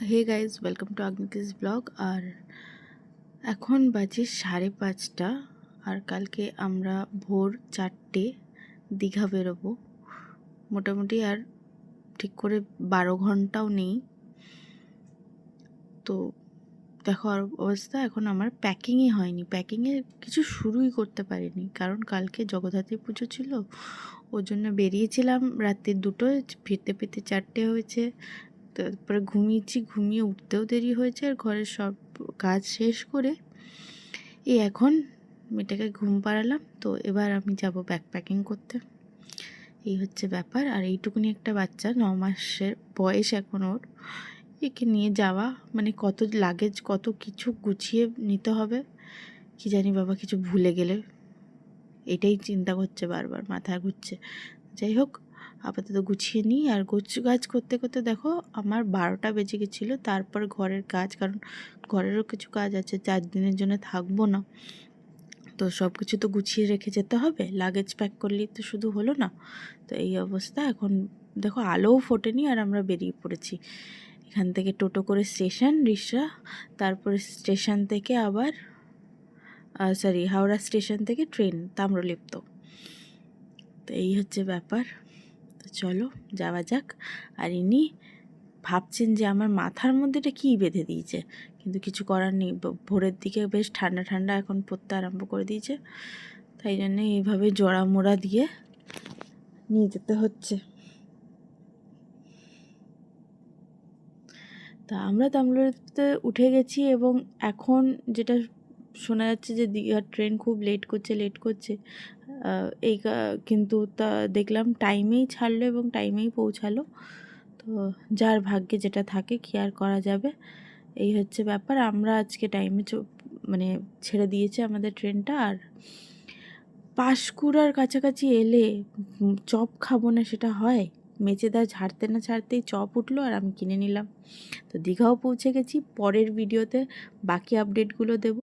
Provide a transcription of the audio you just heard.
Hey guys, welcome to আগ্নিতিস blog. আর এখন বাজে 5:30, আর কালকে আমরা ভোর 4টে দীঘা বেরোবো। মোটামুটি আর ঠিক করে 12 ঘন্টাও নেই। তো দেখো আর অবস্থা, এখন আমার প্যাকিংই হয়নি, প্যাকিংয়ে কিছু শুরুই করতে পারিনি, কারণ কালকে জগদ্ধাত্রী পুজো ছিল। ওর জন্য বেরিয়েছিলাম রাত্রি 2টোয়, ফিরতে ফিরতে 4টে হয়েছে। তারপরে ঘুমিয়েছি, ঘুমিয়ে উঠতেও দেরি হয়েছে। আর ঘরের সব কাজ শেষ করে এই এখন মেয়েটাকে ঘুম পাড়ালাম। তো এবার আমি যাব ব্যাগ প্যাকিং করতে। এই হচ্ছে ব্যাপার। আর এইটুকুনি একটা বাচ্চা, 9 মাসের বয়স এখন ওর, একে নিয়ে যাওয়া মানে কত লাগেজ, কত কিছু গুছিয়ে নিতে হবে। কি জানি বাবা কিছু ভুলে গেলে, এটাই চিন্তা করছে, বারবার মাথা ঘুরছে। যাই হোক, আপাতত গুছিয়ে নিই। আর গাছ করতে করতে দেখো আমার 12টা বেজে গেছিলো। তারপর ঘরের কাজ, কারণ ঘরেরও কিছু কাজ আছে, 4 দিনের জন্য থাকবো না। তো সব কিছু তো গুছিয়ে রেখে যেতে হবে, লাগেজ প্যাক করলেই তো শুধু হলো না। তো এই অবস্থা। এখন দেখো আলোও ফোটেনি আর আমরা বেরিয়ে পড়েছি। এখান থেকে টোটো করে স্টেশন রিসরা, তারপরে স্টেশন থেকে আবার হাওড়া স্টেশন থেকে ট্রেন তাম্রলিপ্ত। তো এই হচ্ছে ব্যাপার। তো চলো যাওয়া যাক। আর ইনি ভাবছেন যে আমার মাথার মধ্যে এটা কী বেঁধে দিয়েছে, কিন্তু কিছু করার নেই। ভোরের দিকে বেশ ঠান্ডা ঠান্ডা এখন পড়তে আরম্ভ করে দিয়েছে, তাই জন্যে এইভাবে জোড়া মোড়া দিয়ে নিয়ে যেতে হচ্ছে। তা আমরা তাম্রলিপ্তে উঠে গেছি, এবং এখন যেটা শোনা যাচ্ছে যে দীঘার ট্রেন খুব লেট করছে। কিন্তু তা দেখলাম টাইমেই ছাড়লো এবং টাইমেই পৌঁছালো। তো যার ভাগ্যে যেটা থাকে কি আর করা যাবে। এই হচ্ছে ব্যাপার। আমরা আজকে টাইমে মানে ছেড়ে দিয়েছে আমাদের ট্রেনটা। আর পাঁশকুড়ার কাছাকাছি এলে চপ খাবো না সেটা হয়? মেচেদা ঝাড়তে না ছাড়তেই চপ উঠলো আর আমি কিনে নিলাম। তো দীঘাও পৌঁছে গেছি। পরের ভিডিওতে বাকি আপডেটগুলো দেবো।